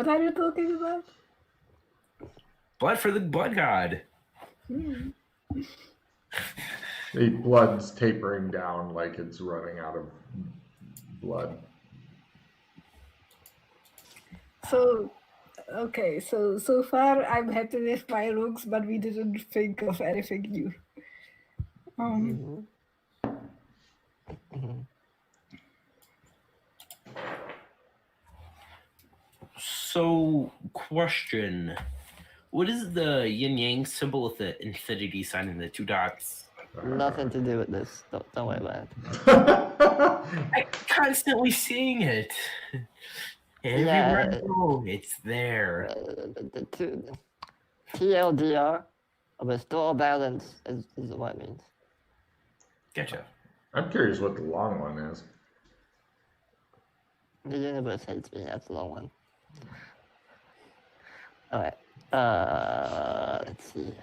What are you talking about? Blood for the blood god. The blood's tapering down like it's running out of blood. So, okay, so far I'm happy with my looks, but we didn't think of anything new. So, question. What is the yin-yang symbol with the infinity sign and the two dots? Nothing to do with this. Don't worry about it. I'm constantly seeing it. Everywhere I go, it's there. The TLDR, restore balance, is what it means. Gotcha. I'm curious what the long one is. The universe hates me. That's the long one. All right. Let's see.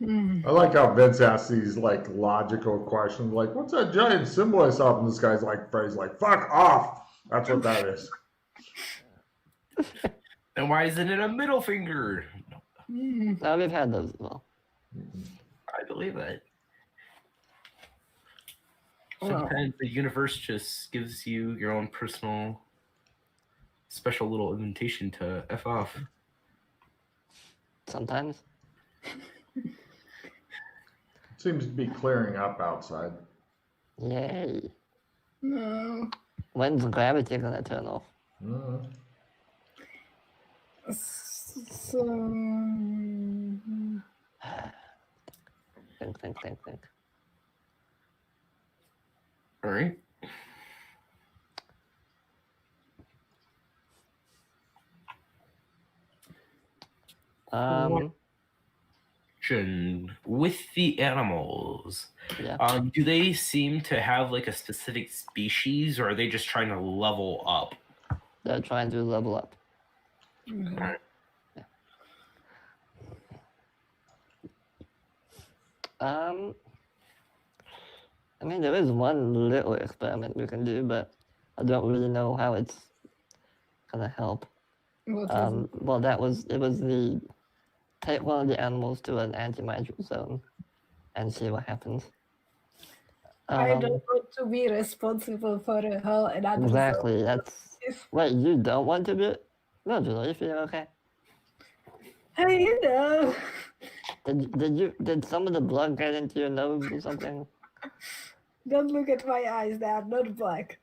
I like how Vince asks these like logical questions, like, "What's that giant symbol I saw?" And this guy's like, phrase like, "Fuck off." That's what that is. And why isn't it a middle finger? No, we've had those as well. I believe that. Sometimes the universe just gives you your own personal, special little invitation to F off. Sometimes. Seems to be clearing up outside. Yay. No. When's gravity gonna turn off? So, Think. All right. With the animals, do they seem to have like a specific species, or are they just trying to level up? They're trying to level up. Right. I mean, there is one little experiment we can do, but I don't really know how it's gonna help. what is it? Well, it was the take one of the animals to an anti-magic zone and see what happens. I don't want to be responsible for a whole another Exactly. zone. That's wait. You don't want to be? No, Julie, you feel okay? Hey, you know. Did some of the blood get into your nose or something? Don't look at my eyes, they are not black.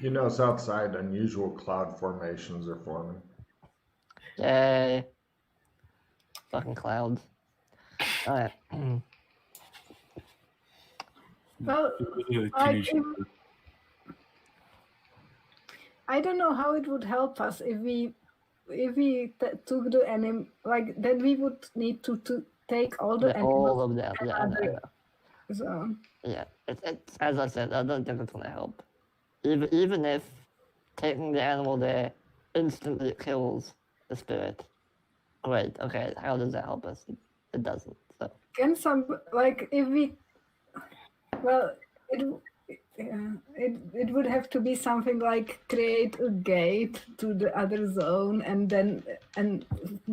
You know, it's outside, unusual cloud formations are forming. Yay. Fucking clouds. Alright. Well, I don't know how it would help us if we took the animal, like then we would need to take all the animals. All of them, yeah. So. Yeah, it's as I said, I don't think it's gonna help. Even if taking the animal there instantly kills the spirit. Great. Okay, how does that help us? It doesn't. So. Can some like if we? Well, it would have to be something like create a gate to the other zone and then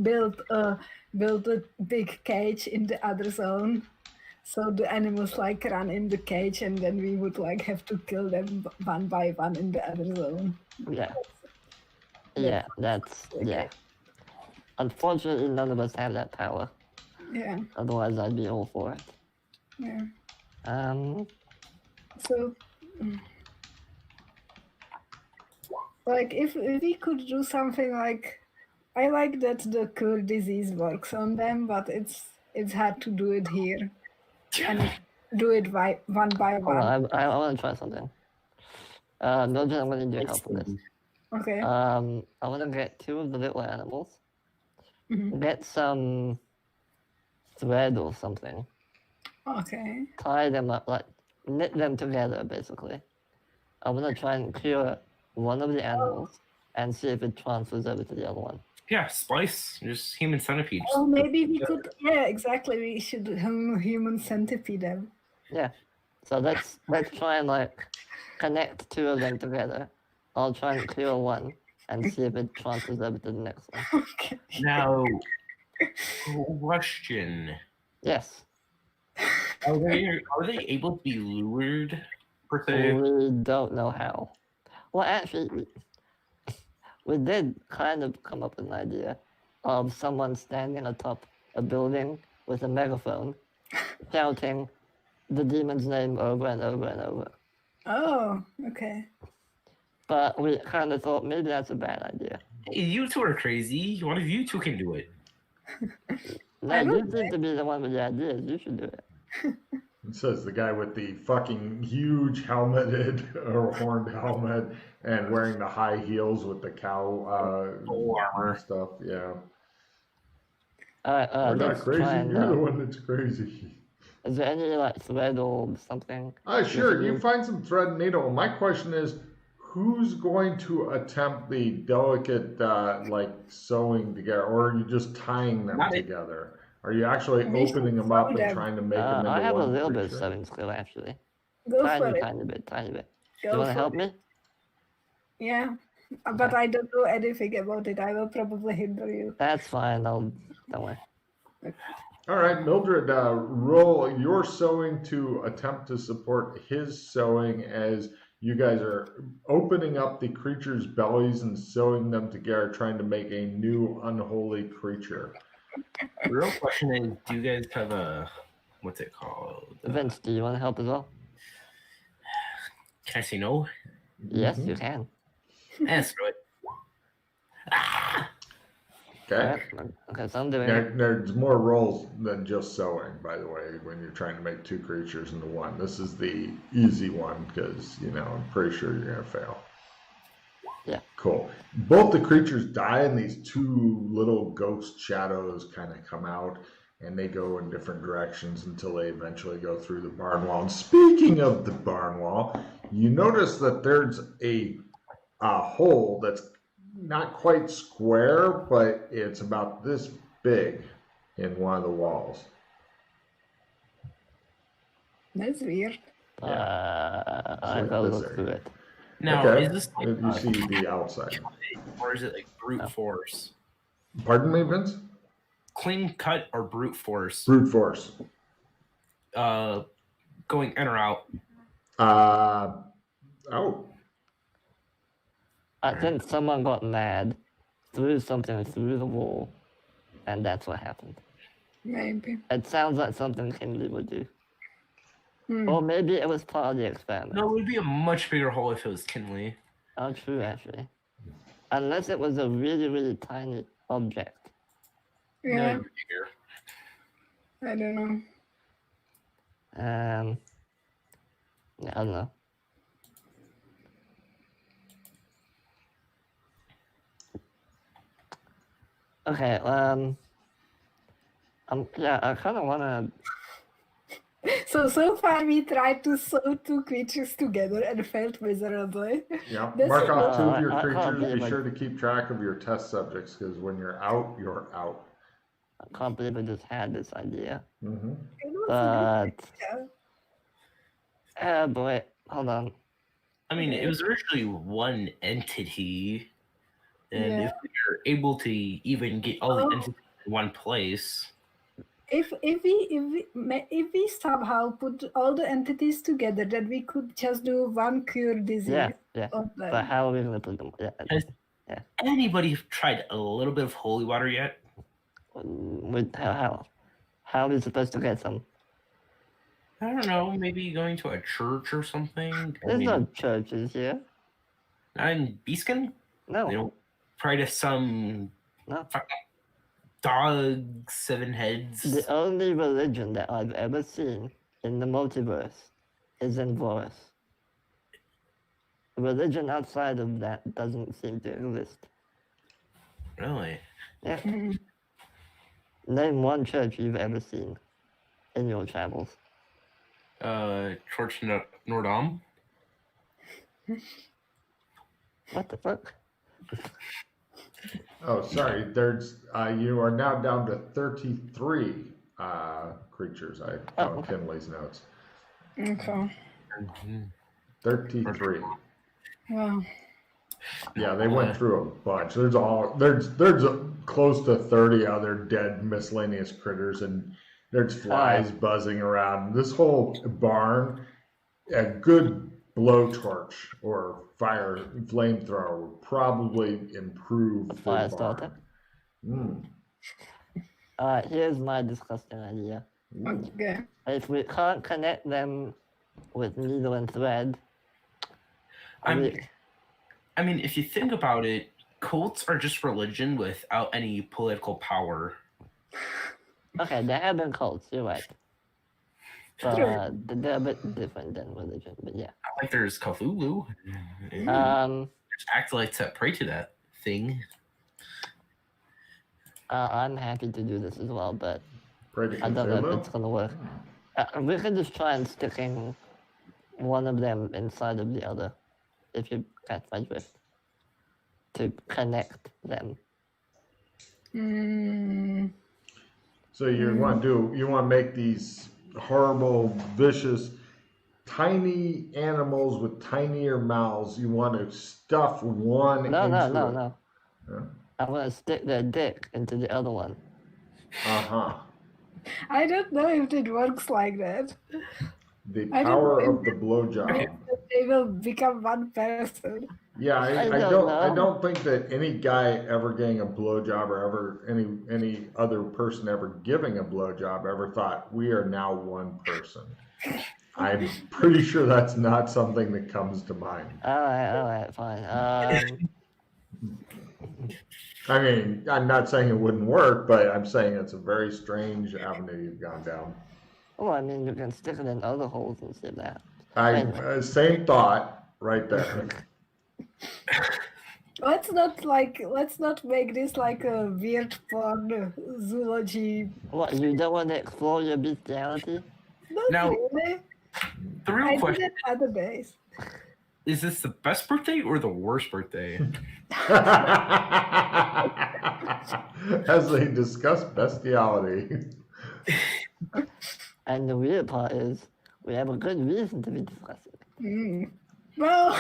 build a big cage in the other zone. So the animals like run in the cage, and then we would like have to kill them one by one in the other zone. That's Unfortunately, none of us have that power. Yeah. Otherwise, I'd be all for it. Yeah. So, like if we could do something like, I like that the cure disease works on them, but it's hard to do it here. And do it one by one. I want to try something. Mildred, I'm going to need your help with this. Okay. I want to get 2 of the little animals. Mm-hmm. Get some thread or something. Okay. Tie them up, like knit them together, basically. I want to try and cure one of the animals and see if it transfers over to the other one. Yeah, splice, just human centipede. Oh, maybe we could. Yeah, exactly. We should human centipede them. Yeah. So let's try and like connect 2 of them together. I'll try and cure one, and see if it transfers over to the next one. Okay. Now, question: Yes. Are they able to be lured per se? We don't know how. Well, actually, we did kind of come up with an idea of someone standing atop a building with a megaphone, shouting the demon's name over and over and over. Oh, okay. But we kind of thought maybe that's a bad idea. Hey, you two are crazy. One of you two can do it. No, I you don't seem to be the one with the ideas. You should do it. It says the guy with the fucking huge helmeted or horned helmet and wearing the high heels with the cow Full armor. stuff. Yeah. All right, We're not let's crazy. try and, You're the one that's crazy. is there any like thread or something? Sure. You use? find some thread and needle. My question is, who's going to attempt the delicate like sewing together, or are you just tying them Not it. together? Are you actually We should opening them sew up and them. trying to make them into I have a one little bit of creature? sewing skill actually. Go for Tiny, it. tiny bit, tiny bit. Go You want to for help it. me? Yeah. But Okay. I don't know anything about it. I will probably hinder you. That's fine. Don't worry. All right, Mildred, roll your sewing to attempt to support his sewing as you guys are opening up the creature's bellies and sewing them together, trying to make a new unholy creature. The real question is, do you guys have a what's it called? Vince, do you want to help as well? Can I say no? Yes, you can. Screw it. Ah! Okay. Okay, so I'm doing it. There's more rolls than just sewing, by the way, when you're trying to make two creatures into one. This is the easy one because, I'm pretty sure you're going to fail. Yeah. Cool. Both the creatures die, and these two little ghost shadows kind of come out, and they go in different directions until they eventually go through the barn wall. And speaking of the barn wall, you notice that there's a hole that's not quite square, but it's about this big in one of the walls. That's weird. I like gotta this look area. through it. Now, Okay. is this like You see the outside. or is it like brute force? Pardon me, Vince? Clean cut or brute force? Brute force. Going in or out? Oh. I think someone got mad, threw something through the wall, and that's what happened. Maybe. It sounds like something Kinley would do. Hmm. Or maybe it was part of the experiment. No, it would be a much bigger hole if it was Kinley. Oh, true, actually. Unless it was a really, really tiny object. Yeah. No, bigger. I don't know. Yeah, I don't know. Okay, yeah, I kind of want to. So far we tried to sew two creatures together and failed miserably. Yeah. This Mark is off two of I- your I can't creatures. believe Be I- sure to keep track of your test subjects because when you're out, you're out. I can't believe I just had this idea. Mm-hmm. It was a good But, idea. oh boy, hold on. I mean, it was originally one entity, and Yeah. if we were able to even get all the Oh. entities in one place, If we somehow put all the entities together, then we could just do one cure disease Yeah. on But them. how are we going to put them? has anybody tried a little bit of holy water yet? How are we supposed to get some? I don't know, maybe going to a church or something. I There's mean, no churches here. not in Beacon? No. You know, try to some No. dog 7 heads. The only religion that I've ever seen in the multiverse is in Voris. A religion outside of that doesn't seem to exist. Really? Yeah. Mhm. Name one church you've ever seen in your travels. Church Notre Dame? What the fuck? Oh, sorry. There's you are now down to 33 creatures. I found okay. Kinley's notes. Okay. 33. Well, Yeah, they went through a bunch. There's close to 30 other dead miscellaneous critters, and there's flies buzzing around. This whole barn, a good blowtorch or flamethrower would probably improve the Fire barn. starter. Mm. Here's my disgusting idea. Okay. If we can't connect them with needle and thread, I mean, if you think about it, cults are just religion without any political power. okay, there have been cults, you're right. But they're a bit different than religion, but yeah. Like there's Cthulhu. There's acolytes that pray to that thing. I'm happy to do this as well, but Pray to I don't know if Cthulhu? it's gonna work. We can just try and sticking one of them inside of the other, if you catch my drift, to connect them. So you want to make these horrible, vicious, tiny animals with tinier mouths. You want to stuff one No. Yeah. I'm gonna stick their dick into the other one. I don't know if it works like that. The power of the blowjob. They will become one person. Yeah, I don't don't think that any guy ever getting a blowjob or ever any other person ever giving a blowjob ever thought we are now one person. I'm pretty sure that's not something that comes to mind. All right, fine. I mean, I'm not saying it wouldn't work, but I'm saying it's a very strange avenue you've gone down. Well, I mean, you can stick it in other holes and see that. Same thought right there. Let's not make this like a weird porn zoology. What, you don't want to explore your bestiality? Not Now, really. The real I did question it other days. is this the best birthday or the worst birthday? As they discuss bestiality. And the weird part is, we have a good reason to be discussing. Well,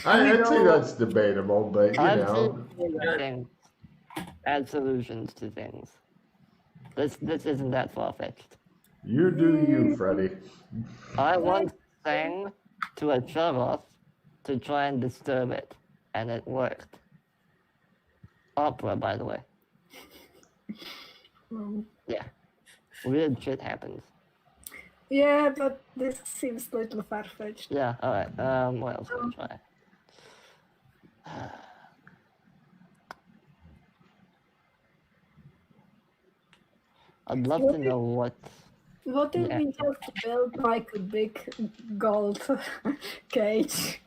I'd say that's debatable, but you I've know. seen things add solutions to things. This isn't that far-fetched. You do you, Freddie. I once sang to a Charos to try and disturb it, and it worked. Opera, by the way. Yeah. Weird shit happens. yeah, but this seems a little far-fetched. Yeah, alright. What else can I try? I'd love to know what... What if we just build like a big gold cage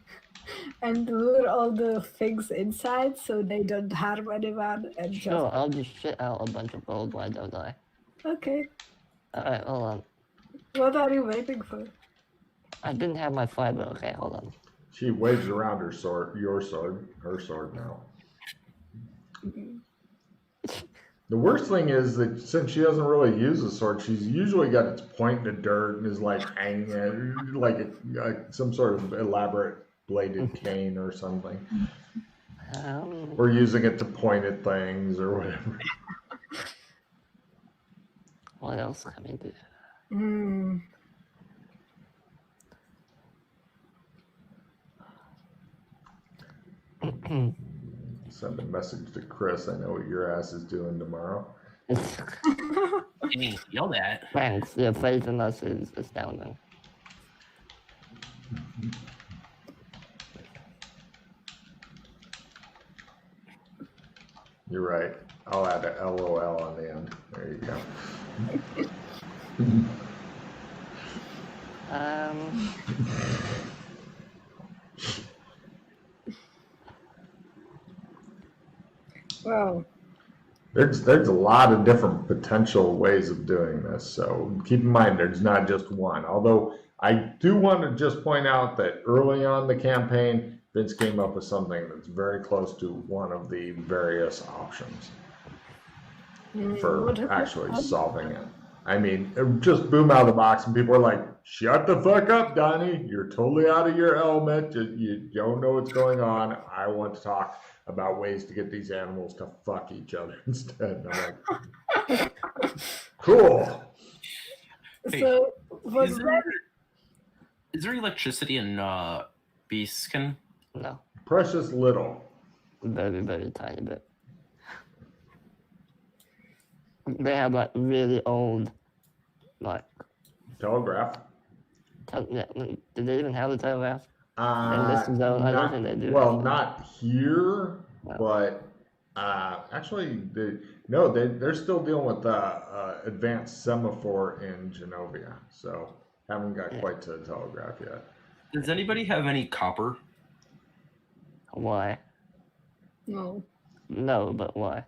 and lure all the things inside so they don't harm anyone and just... Sure, I'll just shit out a bunch of gold, why don't I? Okay. Alright, hold on. What are you waiting for? I didn't have my fiber, okay, hold on. She waves around her sword, her sword now. The worst thing is that since she doesn't really use a sword, she's usually got its point in the dirt and is like hanging it like some sort of elaborate bladed cane or something. Or using it to point at things or whatever. What else can we do? Send a message to Chris. I know what your ass is doing tomorrow. Getting yelled at. Thanks, your faith in us is astounding. You're right. I'll add a LOL on the end. There you go. Well, There's a lot of different potential ways of doing this, so keep in mind there's not just one. Although I do want to just point out that early on the campaign, Vince came up with something that's very close to one of the various options for actually solving it. I mean, it just boom out of the box, and people are like, "Shut the fuck up, Donnie! You're totally out of your element. You don't know what's going on. I want to talk about ways to get these animals to fuck each other instead." And I'm like, "Cool." Hey, So was Is that there electricity in Beaskin? No, Precious little. very, very tiny bit. They have like really old, like, Telegraph. do they even have the telegraph? In this zone, I don't think they do. Well, actually. not here, No. but actually, they're still dealing with advanced semaphore in Genovia, so haven't got quite to the telegraph yet. Does anybody have any copper? Why? no? No, but why?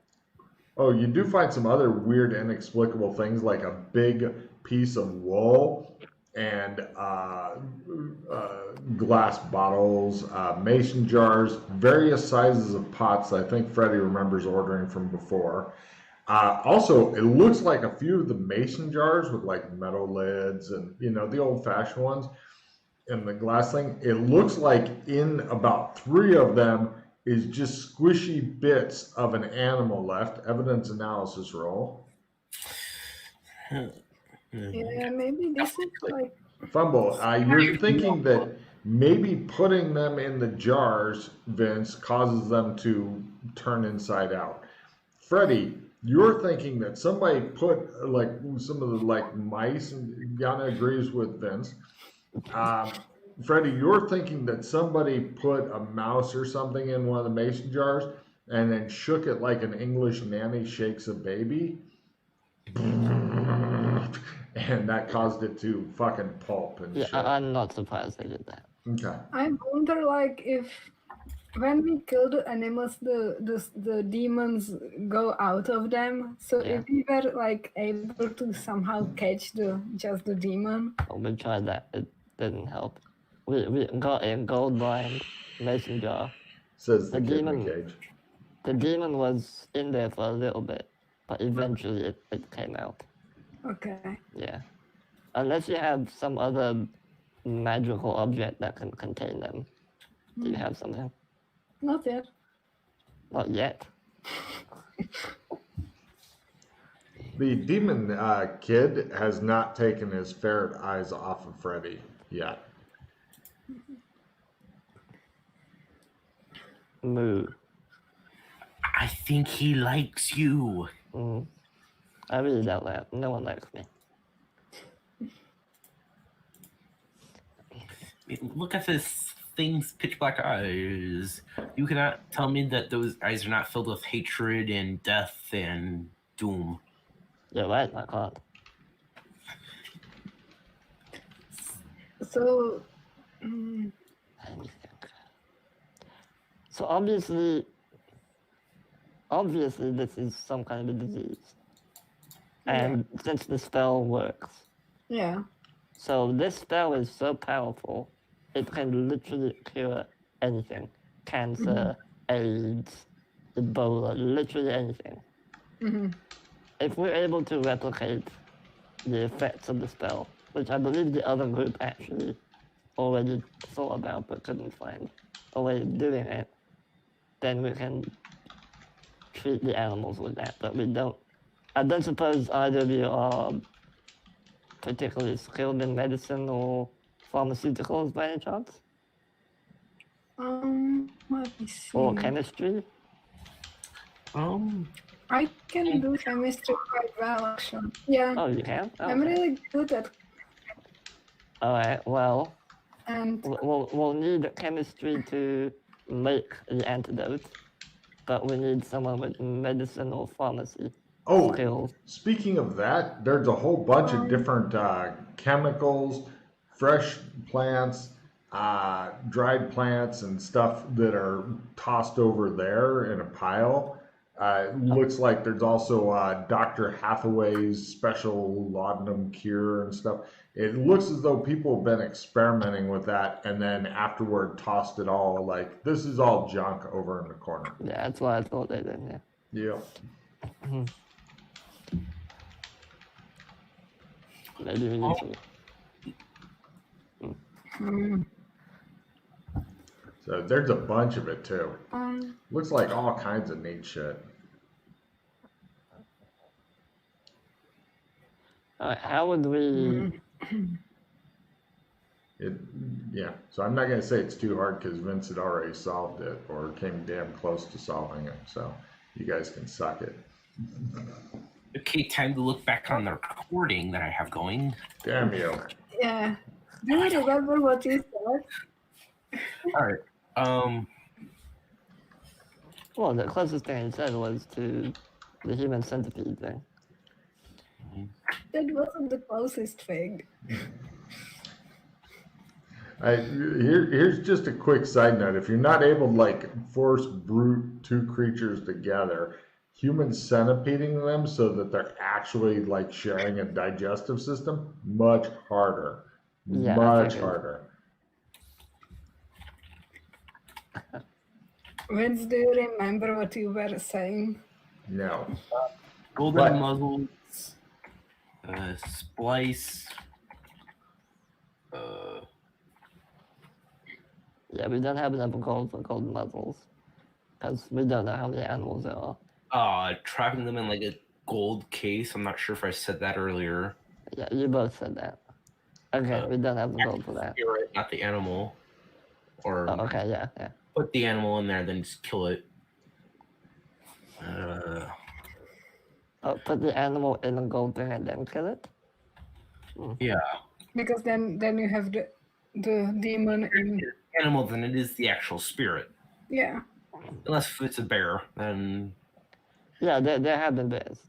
Oh, you do find some other weird, inexplicable things like a big piece of wool and glass bottles, mason jars, various sizes of pots. I think Freddie remembers ordering from before. Also, it looks like a few of the mason jars with like metal lids and the old-fashioned ones and the glass thing. It looks like in about 3 of them is just squishy bits of an animal left. Evidence analysis roll. Yeah, maybe this is like Fumble. You're thinking that maybe putting them in the jars, Vince, causes them to turn inside out. Freddie, you're thinking that somebody put like some of the like mice, and Yana agrees with Vince. Freddie, you're thinking that somebody put a mouse or something in one of the mason jars and then shook it like an English nanny shakes a baby. And that caused it to fucking pulp and Yeah, shit. I'm not surprised they did that. Okay. I wonder, like, if when we kill the animals, the demons go out of them. So Yeah. if we were like able to somehow catch just the demon. Oh, we tried that. It didn't help. We got a gold-lined mason jar. Says the The kid in demon- the cage. The demon was in there for a little bit, but eventually it came out. Okay. Yeah. Unless you have some other magical object that can contain them. Do you have something? Not yet. Not yet. The demon kid has not taken his ferret eyes off of Freddy yet. Moo. I think he likes you. I really don't like. No one likes me. Look at this thing's pitch black eyes. You cannot tell me that those eyes are not filled with hatred and death and doom. You're right, I can't. So Let me think. So obviously this is some kind of a disease. And since the spell works, yeah. so this spell is so powerful, it can literally cure anything. Cancer, AIDS, Ebola, literally anything. Mm-hmm. If we're able to replicate the effects of the spell, which I believe the other group actually already thought about but couldn't find a way of doing it, then we can treat the animals with that. But we don't. I don't suppose either of you are particularly skilled in medicine or pharmaceuticals by any chance? Let me see. Or chemistry? I can do chemistry quite well, actually. Yeah. Oh, you can? Oh, I'm okay. really good at Alright, well, and we'll need chemistry to make the antidote, but we need someone with medicine or pharmacy skills. Speaking of that, there's a whole bunch of different chemicals, fresh plants, dried plants, and stuff that are tossed over there in a pile. It looks like there's also Dr. Hathaway's special laudanum cure and stuff. It looks as though people have been experimenting with that and then afterward tossed it all like, this is all junk over in the corner. Yeah, that's why I thought they did, yeah. Yeah. Maybe we need to. So there's a bunch of it too. Um, Looks like all kinds of neat shit. Alright, how would we... Yeah, so I'm not going to say it's too hard because Vince had already solved it or came damn close to solving it. So you guys can suck it. Okay, time to look back on the recording that I have going. Damn you. yeah. Do you remember what you said? All right. Well, the closest thing he said was to the human centipede thing. That wasn't the closest thing. Here's just a quick side note. If you're not able to like force brute two creatures together, human centipeding them so that they're actually like sharing a digestive system, much harder. Yeah, Much harder. Vince, do you remember what you were saying? No. Golden What? muzzles, splice. Yeah, we don't have enough gold for golden muzzles. Because we don't know how many animals there are. Trapping them in like a gold case. I'm not sure if I said that earlier. Yeah, you both said that. Okay, we don't have the gold for that. Spirit, not the animal. Or Oh, okay, yeah. put the animal in there, then just kill it. Oh, put the animal in a gold thing and then kill it? Yeah. Because then you have the demon in. Animal than it is the actual spirit. Yeah. Unless if it's a bear, then Yeah, there have been bears.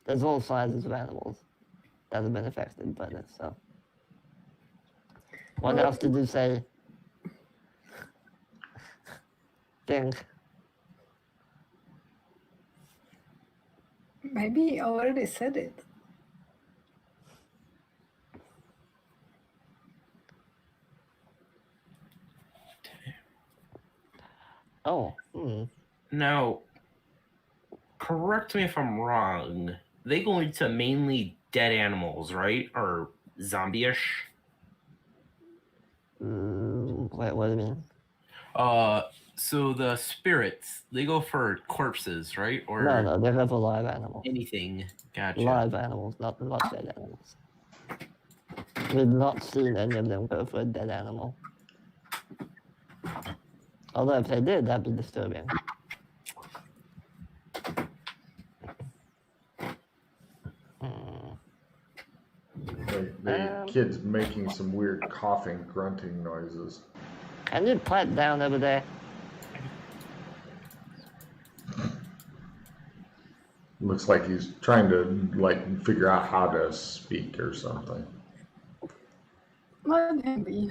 There's all sizes of animals that have been affected by this, so. What else did you say? Think. Maybe he already said it. Oh, now correct me if I'm wrong. They go into mainly dead animals, right? Or zombie-ish? Wait, what do you mean? So the spirits, they go for corpses, right? Or No, they go for live animals. anything. Gotcha. Live animals, not dead animals. We've not seen any of them go for a dead animal. Although if they did, that'd be disturbing. The kid's making some weird coughing, grunting noises. Can you pipe down over there? Looks like he's trying to like figure out how to speak or something. Let him be.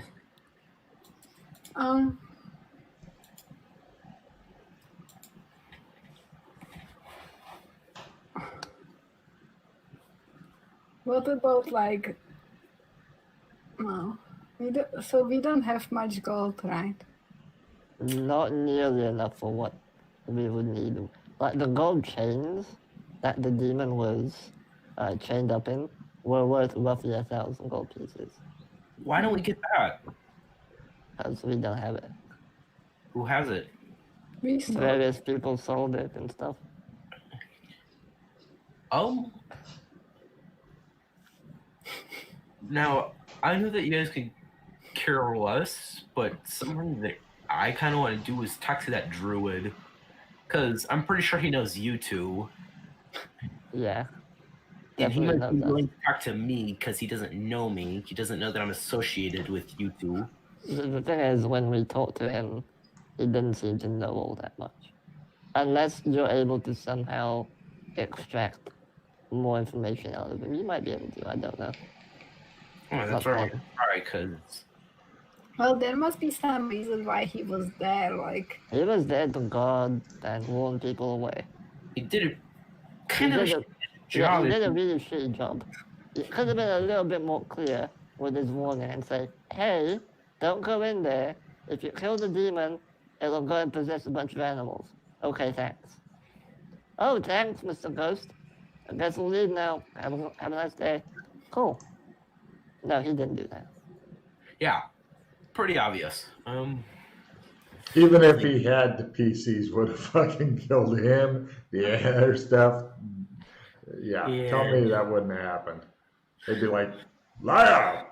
What about like? No, we don't have much gold, right? Not nearly enough for what we would need. Like the gold chains that the demon was chained up in were worth roughly 1,000 gold pieces. Why don't we get that? Because we don't have it. Who has it? We saw. Various people sold it and stuff. Oh. Now, I know that you guys could care less, but something that I kind of want to do is talk to that druid. Because I'm pretty sure he knows you two. Yeah. And he Definitely might be knows us. willing to talk to me because he doesn't know me. He doesn't know that I'm associated with you two. The thing is, when we talked to him, he didn't seem to know all that much. Unless you're able to somehow extract more information out of him. You might be able to, I don't know. Oh, that's why I want to try, because... Well, there must be some reason why he was there. Like He was there to guard and warn people away. He did a kind of He a did job. he did a really shitty job. It could have been a little bit more clear with his warning and say, hey, don't go in there. If you kill the demon, it'll go and possess a bunch of animals. Okay, thanks. Oh, thanks, Mr. Ghost. I guess we'll leave now. Have a nice day. Cool. No, he didn't do that. Yeah, pretty obvious. Even if he had, the PCs would have fucking killed him. The other stuff. Yeah, tell me that wouldn't have happened. They'd be like, liar!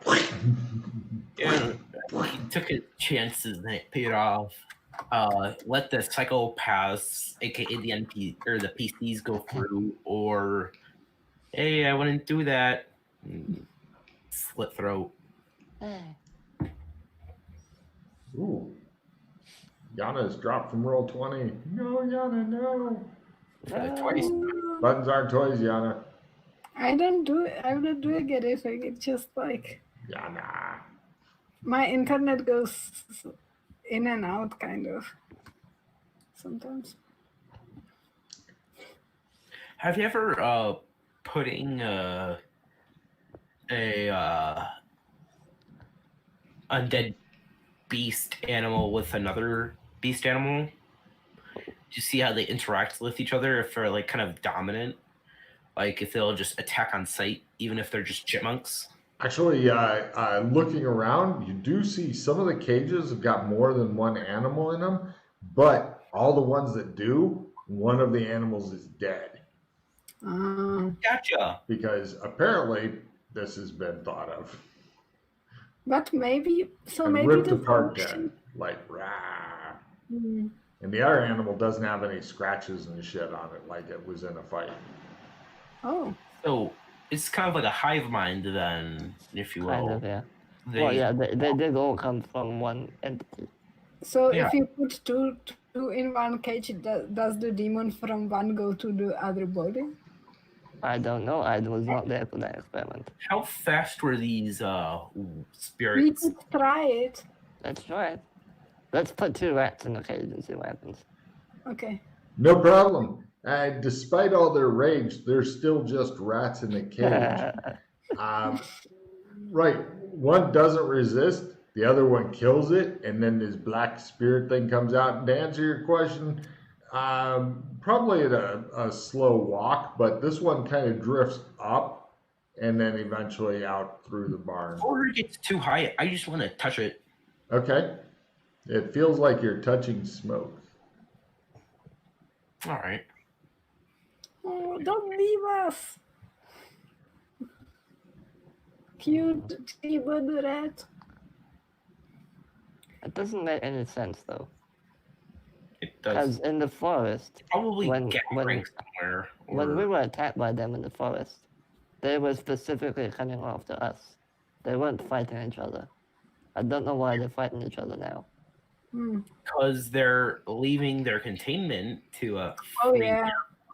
Yeah, he took his chances and it paid off. Let the psychopaths, aka the NP or the PCs, go through, or hey, I wouldn't do that. Slit throat. Ooh. Yana's dropped from roll 20. No, Yana, no. Twice. Buttons aren't toys, Yana. I wouldn't do it if I get just like Yana. my internet goes in and out kind of sometimes. Have you ever putting a undead beast animal with another beast animal? Do you see how they interact with each other if they're like kind of dominant? Like if they'll just attack on sight, even if they're just chipmunks? Actually, looking around, you do see some of the cages have got more than one animal in them, but all the ones that do, one of the animals is dead. Gotcha. Because apparently this has been thought of. But maybe And maybe ripped the apart function. dead. Like, rah. Mm. And the other animal doesn't have any scratches and shit on it like it was in a fight. Oh, So it's kind of like a hive mind then, if you will. Kind of, yeah. Well, yeah, they did all come from one entity. so Yeah. if you put two in one cage, does the demon from one go to the other body? I don't know. I was not there for that experiment. How fast were these We spirits? could try it. Let's try it. Let's put 2 rats in the cage and see what happens. Okay. No problem. And despite all their rage, they're still just rats in a cage. Right. One doesn't resist, the other one kills it, and then this black spirit thing comes out. And to answer your question, probably at a slow walk, but this one kind of drifts up and then eventually out through the barn. Before it gets too high, I just want to touch it. Okay. It feels like you're touching smoke. All right. Oh, don't leave us. Cute demon rat. It doesn't make any sense, though. It does. Because in the forest, Probably when- gathering somewhere. when or- we were attacked by them in the forest, they were specifically coming after us. They weren't fighting each other. I don't know why they're fighting each other now. Because they're leaving their containment to Oh free- yeah.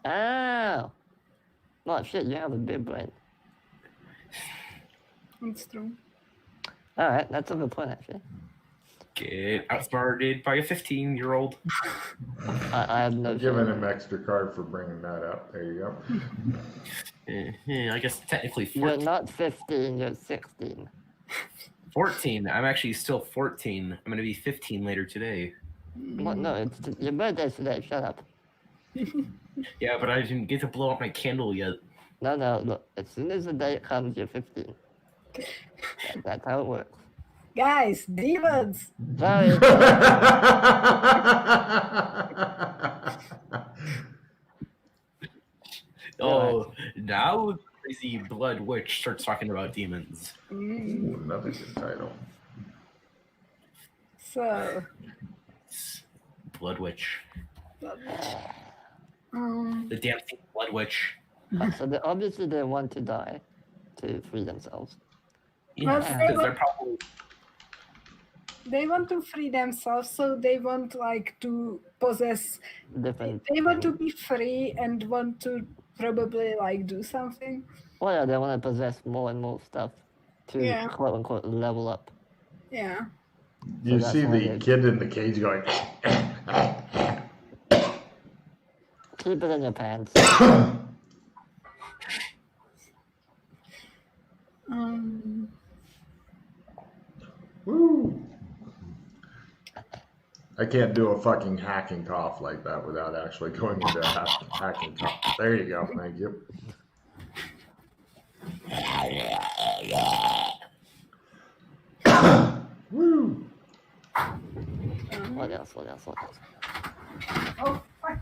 Oh! Oh, shit, you have a big brain. It's true. Alright, that's a good point, actually. get outsmarted by a 15-year-old. I have no Giving shame. him extra card for bringing that up. There you go. I guess technically You're 14. not 15, you're 16. 14. I'm actually still 14. I'm going to be 15 later today. What? No, it's your birthday's today, shut up. Yeah, but I didn't get to blow up my candle yet. No, look, as soon as the date comes, you're 15. That's how it works. Guys, demons! Sorry. Oh, now the crazy blood witch starts talking about demons. Ooh, another good title. So, Blood witch. um, The dancing blood witch. So obviously they want to die to free themselves. Yeah, Well, because they're probably they want to free themselves, so they want like to possess. Different. They want to be free and want to probably like do something. Well, yeah, they want to possess more and more stuff to Yeah. quote unquote level up. Yeah. You that's see why the they- kid in the cage going, Keep it in your pants. woo. I can't do a fucking hacking cough like that without actually going into a hacking cough. There you go. Thank you. What else? What else? What else? Oh, fuck.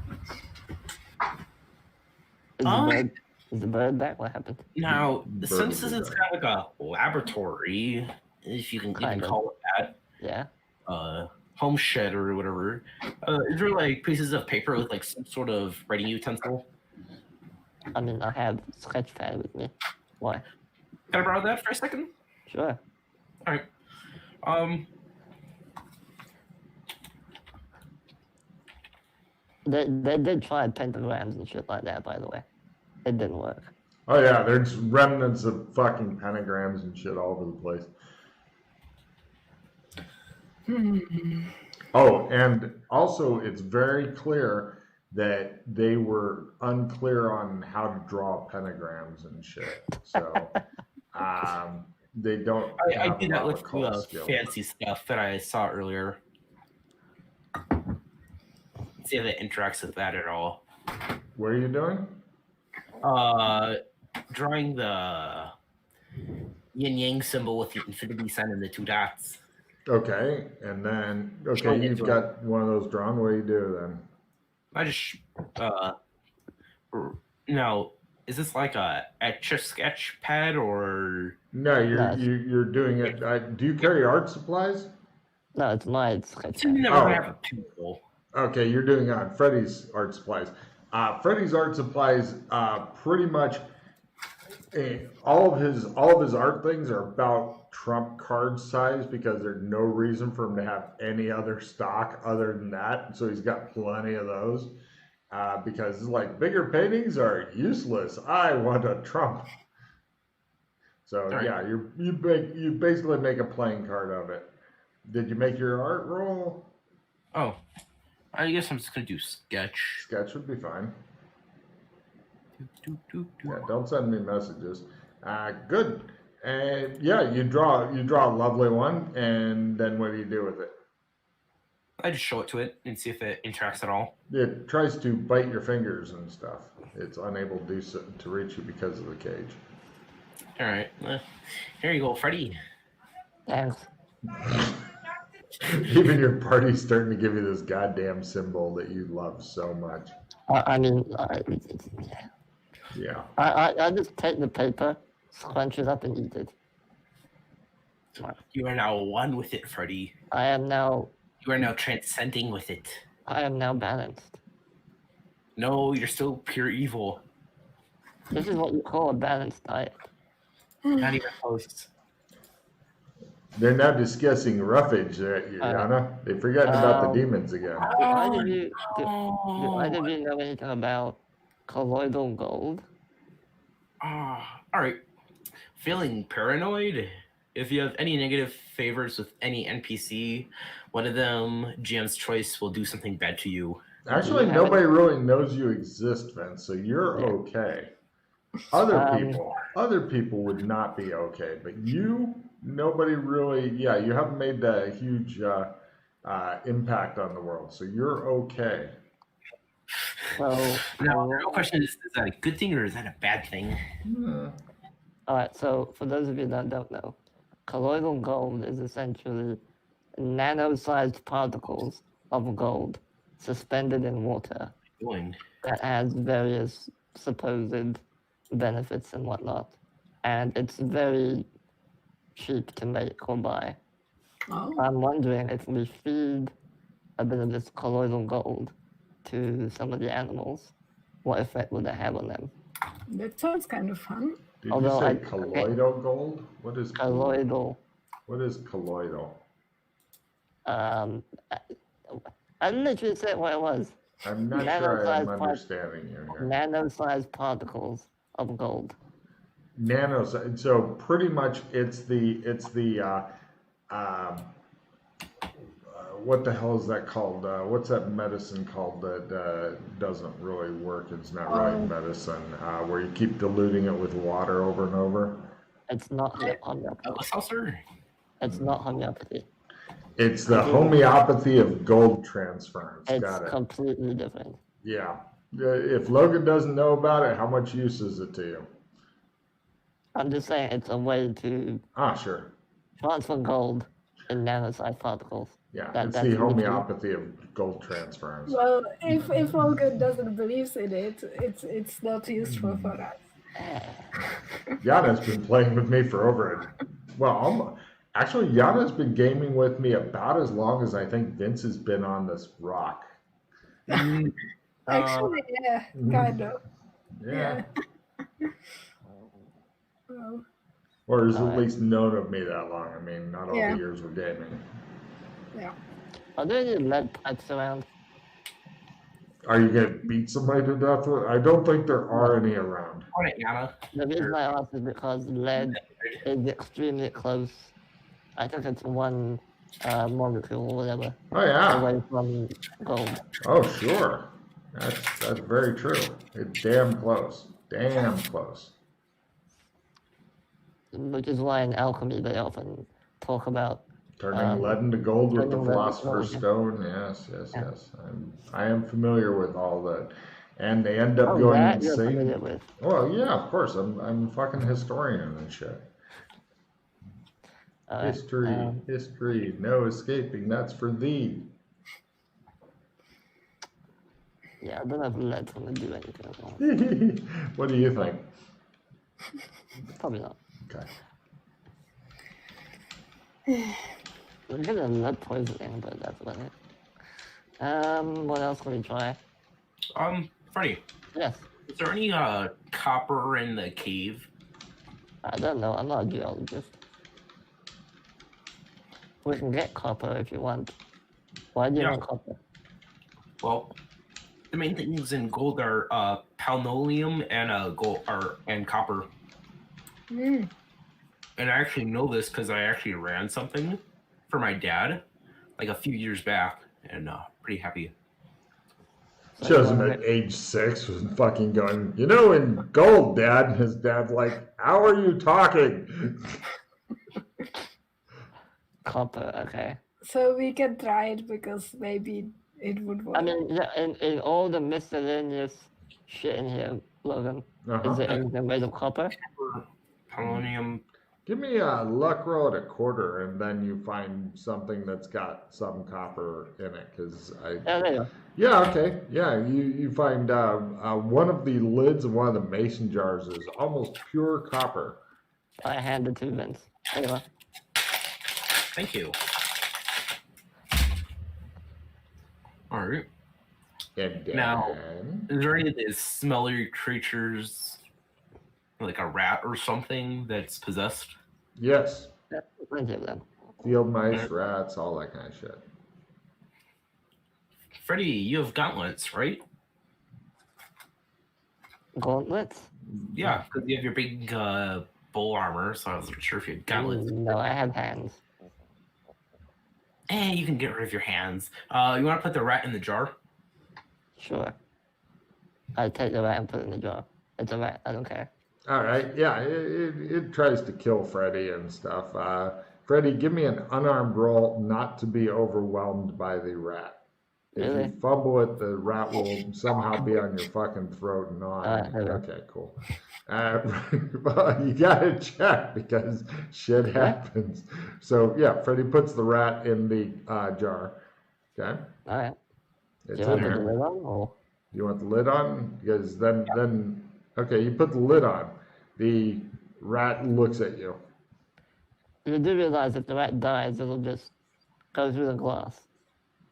Is the bird back? What happened? Now, Bird since will this be is back. kind of like a laboratory, if you can even Kind of. call it that, Yeah. home shed or whatever, is there like pieces of paper with like some sort of writing utensil? I mean, I have sketchpad with me. Why? Can I borrow that for a second? Sure. All right. They did try pentagrams and shit like that, by the way. It didn't work. Oh yeah, there's remnants of fucking pentagrams and shit all over the place. Oh, and also it's very clear that they were unclear on how to draw pentagrams and shit. So they don't I have did a that lot with of call skill. fancy stuff that I saw earlier. See if it interacts with that at all. What are you doing? Drawing the yin yang symbol with the infinity sign and the two dots. Okay, and then Showing it you've to got one of those drawn. What do you do then? I just now, is this like a etch-a-sketch pad or No, No. you're doing it. Do you carry art supplies? No, it's my you sketchpad. never Oh. have a tool? Okay, you're doing it on Freddy's art supplies. Freddy's art supplies, pretty much all of his art things are about trump card size because there's no reason for him to have any other stock other than that. So he's got plenty of those because it's like bigger paintings are useless. I want a trump. So Right. yeah, you basically make a playing card of it. Did you make your art roll? Oh, I guess I'm just gonna do sketch. Sketch would be fine. Do, do, do. Yeah, don't send me messages. Good. And yeah, you draw a lovely one, and then what do you do with it? I just show it to it and see if it interacts at all. It tries to bite your fingers and stuff. It's unable to do so, to reach you because of the cage. All right, here you go, Freddy. Thanks. Even your party's starting to give you this goddamn symbol that you love so much. I mean, Yeah. I just take the paper, scrunch it up, and eat it. You are now one with it, Freddy. I am now You are now transcending with it. balanced. No, you're still pure evil. This is what you call a balanced diet. Not even close. They're now discussing roughage, Yana. They've forgotten about the demons again. Do either of you know anything about colloidal gold? All right. Feeling paranoid? If you have any negative favors with any NPC, one of them, GM's choice, will do something bad to you. Actually, nobody really knows you exist, Vince, so you're okay. Other people would not be okay, but you, nobody really. Yeah, you haven't made a huge impact on the world, so you're okay. So, Now, the real question is that a good thing or is that a bad thing? alright, so for those of you that don't know, colloidal gold is essentially nano-sized particles of gold suspended in water Doing. that has various supposed benefits and whatnot. And it's very cheap to make or buy. Oh, I'm wondering if we feed a bit of this colloidal gold to some of the animals, what effect would that have on them? that sounds kind of fun. Did Although you say I- colloidal gold? What is Colloidal. What is colloidal? I literally said what it was. I'm not sure I'm Nano-sized understanding you here. Nano-sized particles of gold. So pretty much it's the what the hell is that called? What's that medicine called that doesn't really work? It's not really medicine. Where you keep diluting it with water over and over. It's not homeopathy. Saucer? It's not homeopathy. It's the homeopathy of gold transference. It's Got it. completely different. Yeah. If Logan doesn't know about it, how much use is it to you? I'm just saying it's a way to Sure. transfer gold in nanosized particles. Yeah, That's the usually- homeopathy of gold transference. Well, if Logan doesn't believe in it, it's not useful for us. Yana's been playing with me for actually, Yana's been gaming with me about as long as I think Vince has been on this rock. Actually, yeah, kind of. Yeah. Well, Or has at least known of me that long. I mean, not all Yeah. the years we're gaming. yeah. Are there any lead pipes around? Are you going to beat somebody to death with? I don't think there are any around. All right, Yana. The reason I ask is because lead is extremely close. I think it's one molecule or whatever Oh, yeah. away from gold. Oh, sure. That's very true. It's damn close. Damn close. Which is why in alchemy they often talk about Turning lead into gold with the turning lead into Philosopher's gold, Stone. Yes, yes, Yeah. yes. I am familiar with all that. And they end up oh, going that you're insane. familiar with. Well, yeah, of course. I'm a fucking historian and shit. Alright, History, no escaping. That's for thee. yeah, I don't know if lead's gonna do anything at all. What do you think? Probably not. Okay. We're gonna lead poisoning, but that's about it. What else can we try? Freddy, Yes. is there any copper in the cave? I don't know, I'm not a geologist. We can get copper if you want. Why do you Yeah. want copper? Well, the main things in gold are polonium and and copper. Mm. And I actually know this because I actually ran something for my dad like a few years back, and pretty happy. So Shows you him wanna at age 6 was fucking going, in gold, Dad. And his dad's like, how are you talking? get copper, okay. So we can try it because maybe it would work. I mean, yeah, in all the miscellaneous shit in here, Logan, is there anything made of copper? Polonium. Give me a luck roll at a quarter, and then you find something that's got some copper in it. Yeah, there you go. Yeah, okay. Yeah, you find one of the lids of one of the mason jars is almost pure copper. I handed to Vince. There you go. Thank you. All right. And then, Now- Is there any of these smelly creatures, like a rat or something, that's possessed? yes, Yeah, plenty of them. field mice, rats, all that kind of shit. Freddy, you have gauntlets, right? Gauntlets? Yeah, because you have your big bull armor, so I wasn't sure if you had gauntlets. No, I have hands. You can get rid of your hands. You want to put the rat in the jar? Sure. I take the rat and put it in the jar. It's a rat, I don't care. All right, yeah, it tries to kill Freddy and stuff. Freddy, give me an unarmed roll not to be overwhelmed by the rat. If Really? you fumble it, the rat will somehow be on your fucking throat and on. Hello. Okay, cool. Well, you gotta check because shit happens. So yeah, Freddy puts the rat in the jar. Okay, Alright. it's Do you in want to put the there. lid on? Or? You want the lid on? Because then okay, you put the lid on. The rat looks at you. You do realize if the rat dies, it'll just go through the glass,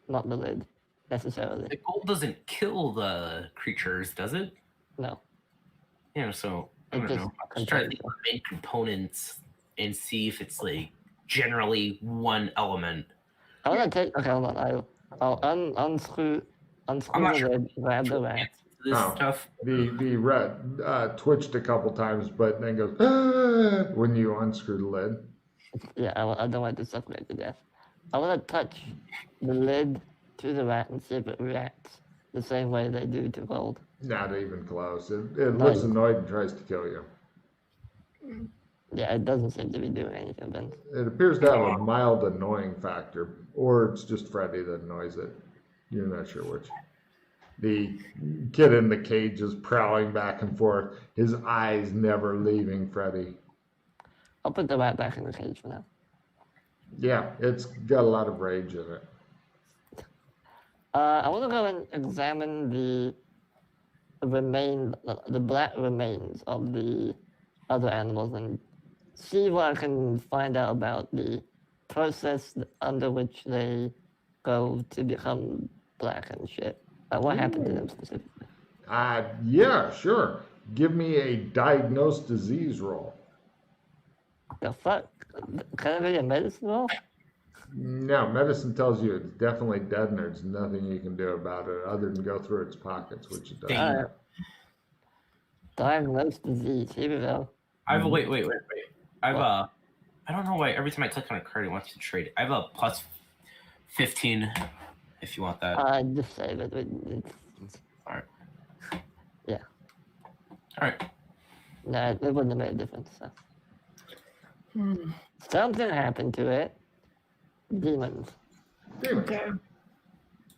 not the lid, necessarily. The gold doesn't kill the creatures, does it? No. Yeah, so I It don't just know. I'm just trying to contains think of the main components and see if it's like generally one element. I want to take. Okay, hold on. I'll unscrew I'm the not sure. lid, grab the rat. This Oh. stuff. The rat twitched a couple times, but then goes "Ah," when you unscrew the lid. Yeah, I don't want to suffocate to death. I want to touch the lid to the rat and see if it reacts the same way they do to gold. Not even close. It Not looks even- annoyed and tries to kill you. Yeah, it doesn't seem to be doing anything, Vince. It appears to have a mild annoying factor, or it's just Freddy that annoys it. You're not sure which. The kid in the cage is prowling back and forth, his eyes never leaving Freddy. I'll put the rat back in the cage for now. Yeah, it's got a lot of rage in it. I want to go and examine the black remains of the other animals and see what I can find out about the process under which they go to become black and shit. Like what happened to them specifically? Yeah, sure. Give me a diagnosed disease roll. The fuck? Can I be a medicine roll? No, medicine tells you it's definitely dead and there's nothing you can do about it other than go through its pockets, which it does. Dang. Alright. Diagnosed disease. Here we go. I have a wait. I have What? I don't know why every time I click on a card it wants to trade. I have a plus 15 if you want that. Just save it. Alright. Yeah. Alright. No, it wouldn't have made a difference. So. Hmm. Something happened to it. Demons. Demons. Okay.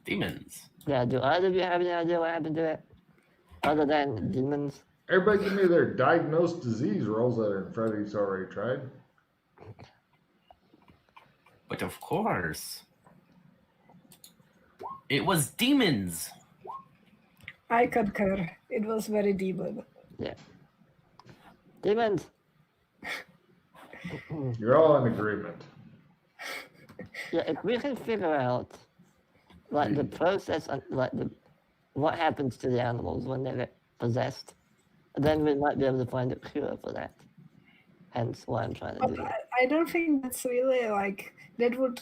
Demons. Yeah, do either of you have any idea what happened to it? Other than demons? Everybody give me their diagnosed disease rolls that are Freddy's already tried. But of course. It was demons. I concur. It was very demon. Yeah. Demons! You're all in agreement. Yeah, if we can figure out like the process, what happens to the animals when they get possessed, then we might be able to find a cure for that. Hence why I'm trying to do But that. I don't think that's really like that would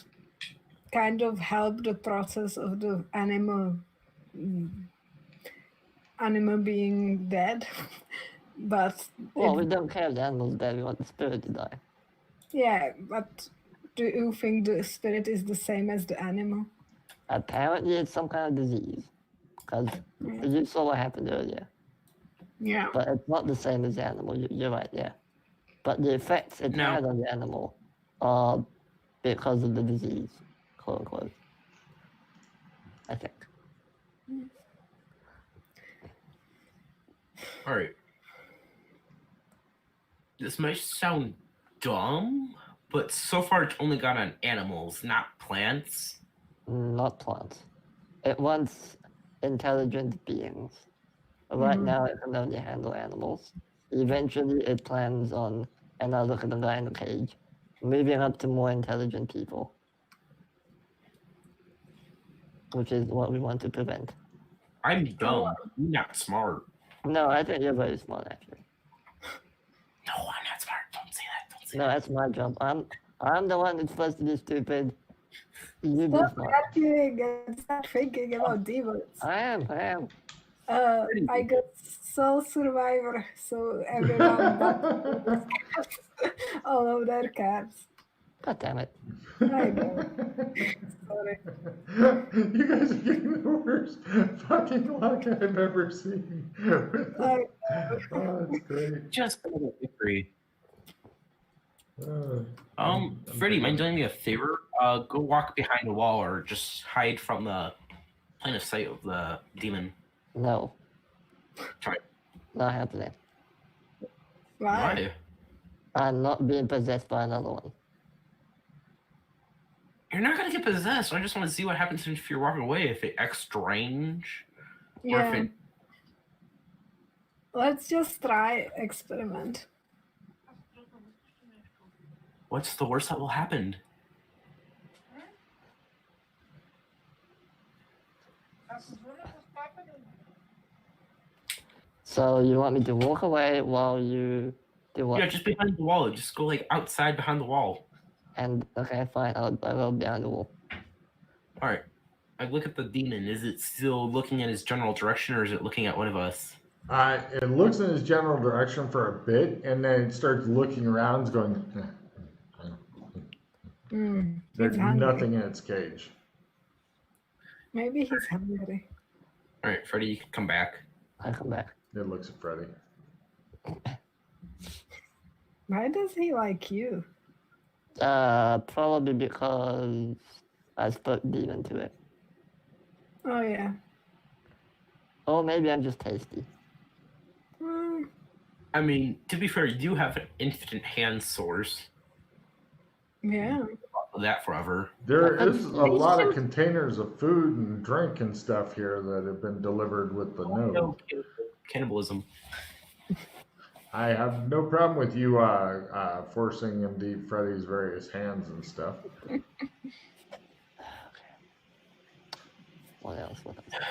kind of help the process of the animal being dead. But Well, we don't care if the animal's dead, we want the spirit to die. yeah, but do you think the spirit is the same as the animal? Apparently it's some kind of disease. Because you saw what happened earlier. Yeah. But it's not the same as the animal, you're right, yeah. But the effects it No. had on the animal are because of the disease, quote unquote. I think. Alright. This might sound dumb, but so far it's only got on animals, not plants. Not plants. It wants intelligent beings. Right now it can only handle animals. Eventually it plans on, and I look at the guy in the cage, moving up to more intelligent people. Which is what we want to prevent. I'm dumb. You're not smart. No, I think you're very smart actually. No, I'm not smart. Don't say that. Don't say No, that. that's my job. I'm the one that's supposed to be stupid. You be Stop smart. arguing and start thinking about demons. I am. I got Soul Survivor, so everyone bought all of their cards. God damn it. I know. Sorry. You guys are getting the worst fucking luck I've ever seen. I Oh, that's great. Just a little victory. I'm Freddie, mind thinking- doing me a favor? Go walk behind the wall or just hide from the line of sight of the demon. No. Try. Not happening. Why? I'm not being possessed by another one. You're not gonna get possessed. I just want to see what happens if you're walking away. If it acts strange, or if Yeah. it Let's just try experiment. what's the worst that will happen? So you want me to walk away while you do what? Yeah, just behind the wall. Just go like outside behind the wall. And okay, fine. I'll go behind the wall. All right. I look at the demon. Is it still looking in its general direction, or is it looking at one of us? It looks in its general direction for a bit, and then it starts looking around, going. There's He's hungry. nothing in its cage. Maybe he's hungry. All right, Freddie, you can come back. I come back. It looks at Freddy. Why does he like you? Probably because I spoke demon to it. Oh yeah. Or maybe I'm just tasty. Hmm. I mean, to be fair, you do have an infinite hand source. Yeah. with that forever. There is a lot of containers of food and drink and stuff here that have been delivered with the note. No cannibalism. I have no problem with you forcing him to eat Freddy's various hands and stuff. What else? What else?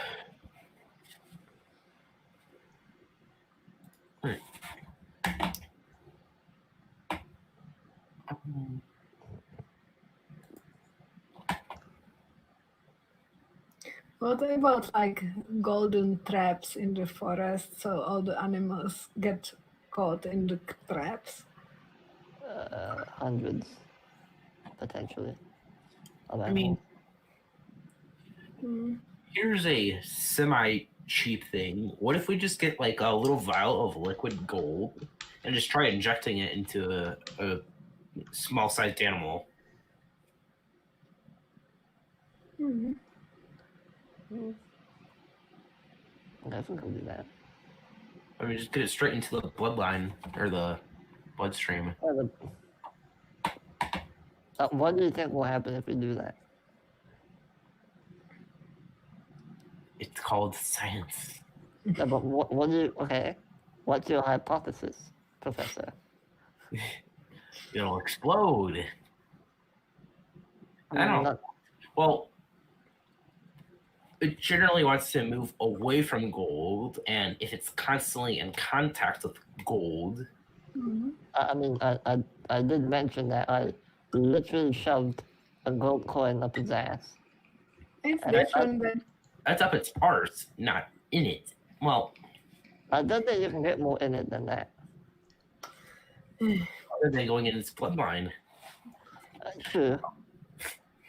What about like golden traps in the forest so all the animals get caught in the traps? Hundreds, potentially. Of I mean, Hmm. here's a semi-cheap thing. What if we just get like a little vial of liquid gold and just try injecting it into a small-sized animal? Hmm. I think I'll do that. I mean, just get it straight into the bloodline or the bloodstream. What do you think will happen if we do that? It's called science. Yeah, but what do you? Okay, what's your hypothesis, Professor? It'll explode. I don't know. Well, it generally wants to move away from gold, and if it's constantly in contact with gold, I mean, I did mention that I literally shoved a gold coin up his ass. It's And I- different than that's up its arse, not in it. Well, I don't think you can get more in it than that. other than going in its bloodline. True.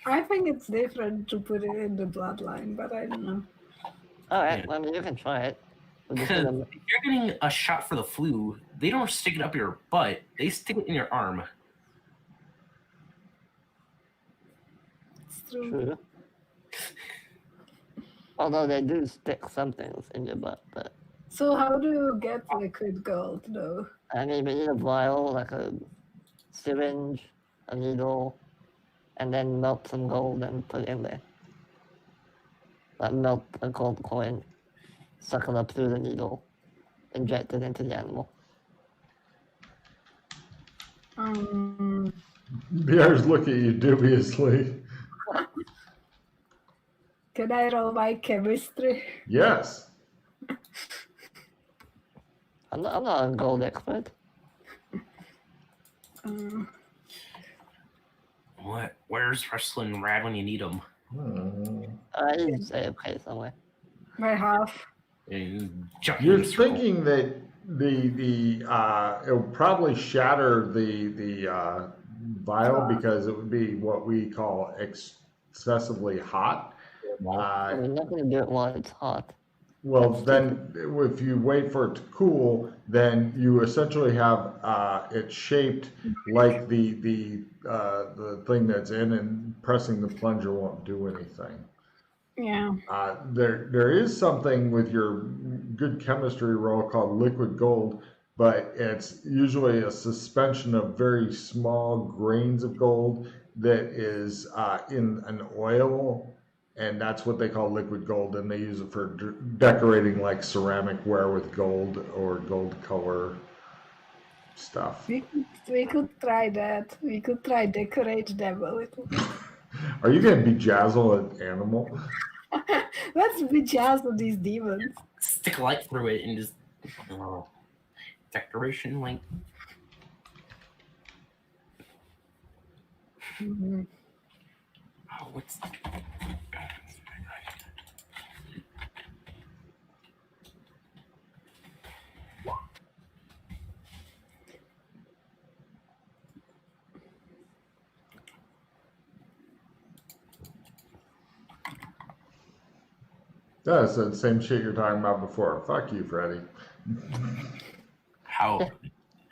I think it's different to put it in the bloodline, but I don't know. All right. Yeah. Well, I mean, you can try it. We're just Because gonna- if you're getting a shot for the flu, they don't stick it up your butt. They stick it in your arm. It's true. True. Although they do stick some things in your butt, but So how do you get liquid gold though? I mean, we need a vial, like a syringe, a needle, and then melt some gold and put it in there. Like melt a gold coin, suck it up through the needle, inject it into the animal. The others look at you dubiously. Can I roll my chemistry? Yes. I'm not a gold expert. What? Where's Wrestling Rad when you need him? I didn't say okay somewhere. By half. You're thinking that it'll probably shatter the vial because it would be what we call excessively hot. We're not gonna do it while it's hot. Well, then if you wait for it to cool, then you essentially have it shaped like the thing that's in, and pressing the plunger won't do anything. Yeah. There is something with your good chemistry roll called liquid gold, but it's usually a suspension of very small grains of gold that is in an oil. And that's what they call liquid gold, and they use it for decorating like ceramic ware with gold or gold color stuff. We could try that. We could try decorate them a little. Are you going to bejazzle an animal? Let's bejazzle these demons. Stick a light through it and just decoration like. Oh, what's? That's the same shit you're talking about before. Fuck you, Freddy. How?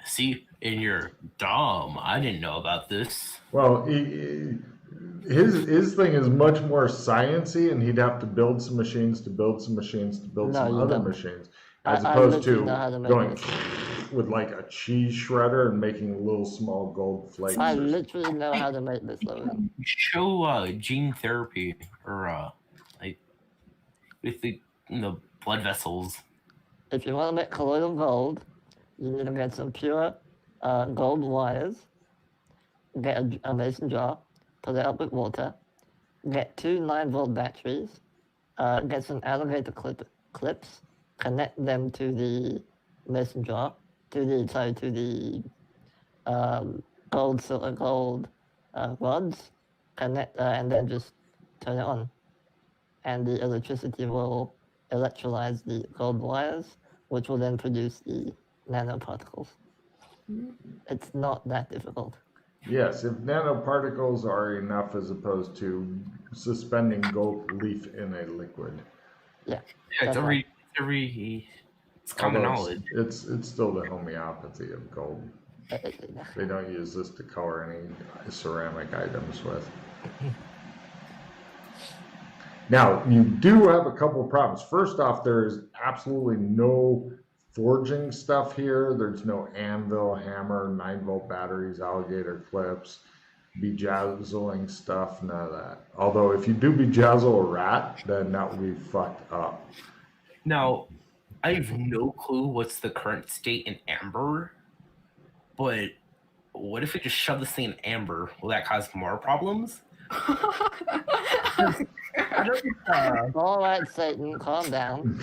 See, and you're dumb. I didn't know about this. Well, his thing is much more sciency, and he'd have to build some machines to build some machines to build No, some you other don't. machines. As I opposed literally to know how to make going this. with like a cheese shredder and making little small gold flakes. I or- literally know how to make this, Logan. Show gene therapy or like with the blood vessels. If you want to make colloidal gold, you need to get some pure gold wires, get a mason jar, fill it up with water, get 2 9-volt batteries, get some alligator clips, connect them to the mason jar, to the gold rods, connect, and then just turn it on. And the electricity will electrolyze the gold wires, which will then produce the nanoparticles. It's not that difficult. Yes, if nanoparticles are enough as opposed to suspending gold leaf in a liquid. Yeah. Yeah, That's it's common Although knowledge. It's still the homeopathy of gold. They don't use this to color any ceramic items with. Now, you do have a couple of problems. First off, there's absolutely no forging stuff here. There's no anvil, hammer, 9-volt batteries, alligator clips, bejazzling stuff, none of that. Although, if you do bejazzle a rat, then that would be fucked up. Now, I have no clue what's the current state in amber, but what if we just shove this thing in amber? Will that cause more problems? I don't all right, Satan, calm down.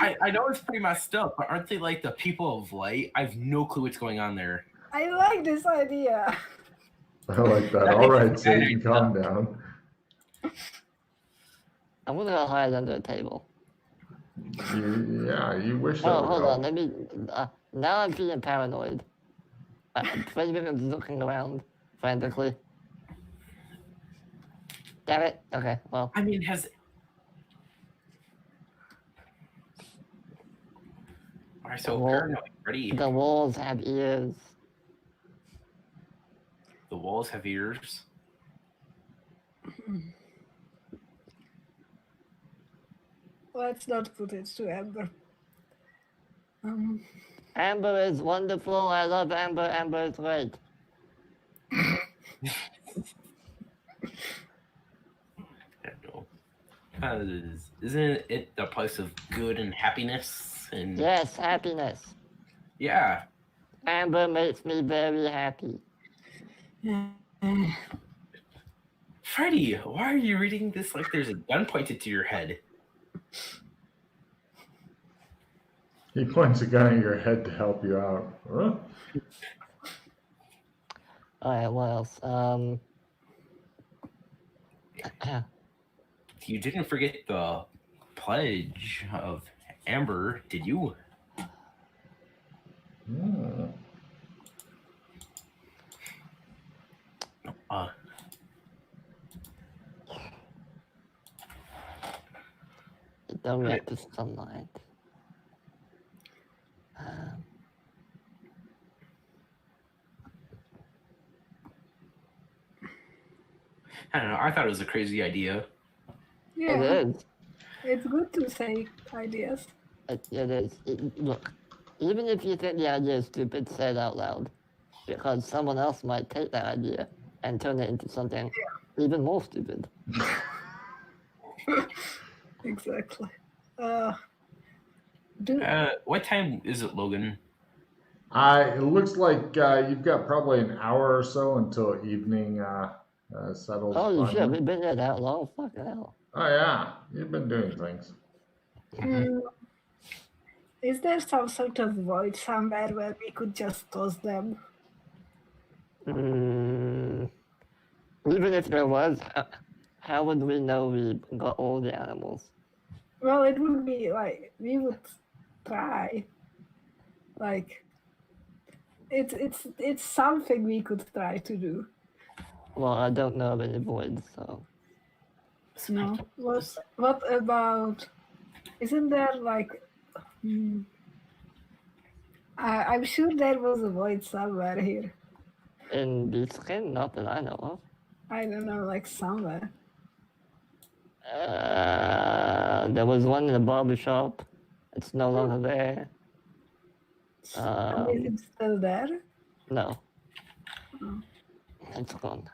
I know it's pretty messed up, but aren't they like the people of light? I have no clue what's going on there. I like this idea. I like that. All right, Satan, calm down. I'm gonna go hide under a table. You wish that Oh, would hold help. on. Let me. Now I'm feeling paranoid. Frederick is looking around frantically. Damn it. Okay, well. I mean, Why so paranoid? Ready? The walls have ears. The walls have ears. Let's not put it to Amber. Amber is wonderful. I love Amber. Amber is great. Isn't it the place of good and happiness? And Yes, happiness. yeah. Amber makes me very happy. Freddy, why are you reading this like there's a gun pointed to your head? He points a gun at your head to help you out. Huh? Alright, what else? You didn't forget the pledge of Amber, did you? Hmm. Don't react to sunlight. I don't know. I thought it was a crazy idea. Yeah, It is. it's good to say ideas. It is. Look, even if you think the idea is stupid, say it out loud. Because someone else might take that idea and turn it into something even more stupid. Exactly. What time is it, Logan? It looks like you've got probably an hour or so until evening settles. Holy shit, finally. we've been here that long? Fucking hell. Oh yeah, you've been doing things. Is there some sort of void somewhere where we could just toss them? Even if there was, how would we know we got all the animals? Well, it would be like we would try. Like it's something we could try to do. Well, I don't know of any voids, so. No. What about? Isn't there like? I'm sure there was a void somewhere here. In Beatskin? Not that I know of. I don't know, like somewhere. There was one in the barber shop. It's no longer there. And is it still there? No, Oh. it's gone.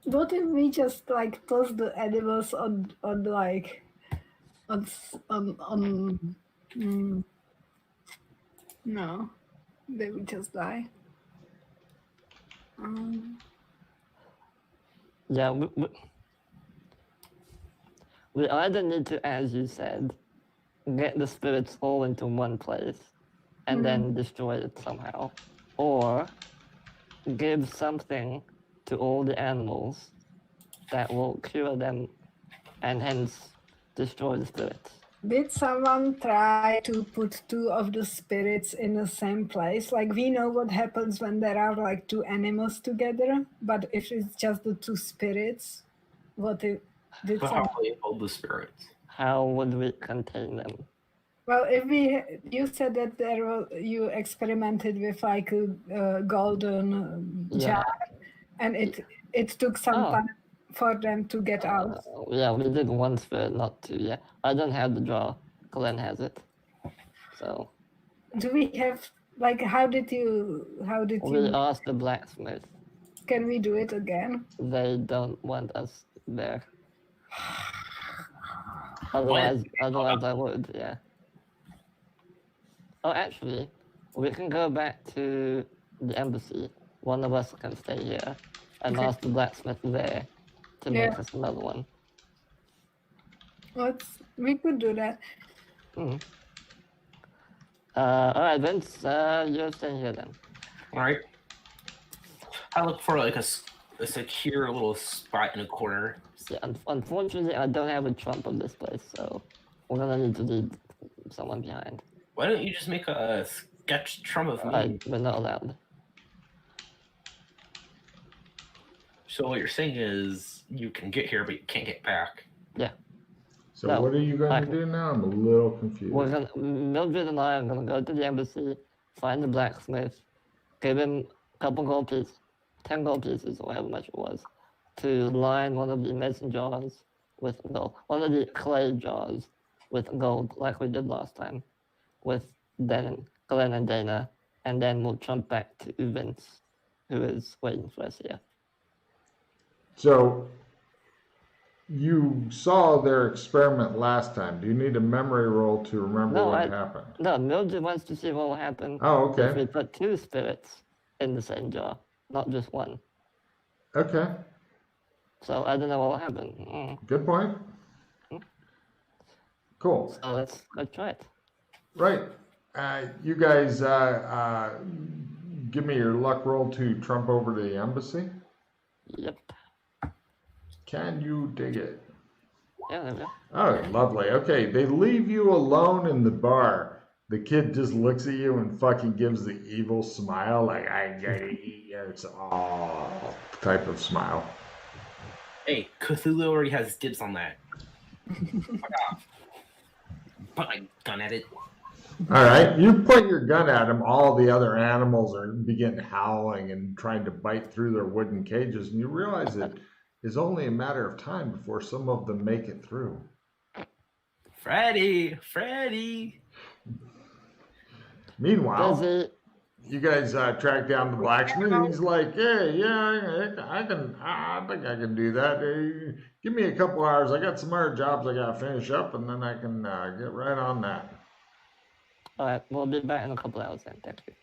What if we just like toss the animals on like on no, they would just die. Yeah, we either need to, as you said, get the spirits all into one place and then destroy it somehow, or give something to all the animals that will cure them and hence destroy the spirits. Did someone try to put two of the spirits in the same place? Like, we know what happens when there are like two animals together, but if it's just the two spirits, what if did But some? how do they hold the spirits? How would we contain them? Well, if you said that you experimented with like a golden jar, and it took some time for them to get out. Yeah, we did one spirit, not two. Yeah, I don't have the jar. Glenn has it. So. Do we have like? How did you? We asked the blacksmith. Can we do it again? They don't want us there. Otherwise I would. Yeah. Oh, actually, we can go back to the embassy. One of us can stay here and ask the blacksmith there to make us another one. We could do that. All right, Vince, you're staying here then. All right. I look for like a secure little spot in a corner. Yeah, unfortunately, I don't have a trump of this place, so we're gonna need to leave someone behind. Why don't you just make a sketch trump of me? We're not allowed. So what you're saying is you can get here, but you can't get back. Yeah. So what are you going to do now? I'm a little confused. Mildred and I are going to go to the embassy, find the blacksmith, give him a couple gold pieces, 10 gold pieces, or however much it was, to line one of the mason jars with gold, one of the clay jars with gold, like we did last time, with Glenn and Dana, and then we'll jump back to Vince, who is waiting for us here. So, you saw their experiment last time. Do you need a memory roll to remember what happened? No, Mildred wants to see what will happen if we put two spirits in the same jar, not just one. Okay. So I don't know what will happen. Good point. Cool. So let's try it. Right. You guys give me your luck roll to trump over to the embassy. Yep. Can you dig it? Yeah, there we go. Oh, lovely. Okay, they leave you alone in the bar. The kid just looks at you and fucking gives the evil smile, like it's all type of smile. Hey, Cthulhu already has dibs on that. Fuck off. Put my gun at it. All right, you point your gun at him. All the other animals begin howling and trying to bite through their wooden cages, and you realize it is only a matter of time before some of them make it through. Freddy! Meanwhile, you guys track down the blacksmith. He's like, "Hey, I think I can do that. Give me a couple hours. I got some other jobs I got to finish up, and then I can get right on that." All right, we'll be back in a couple hours then. Thank you.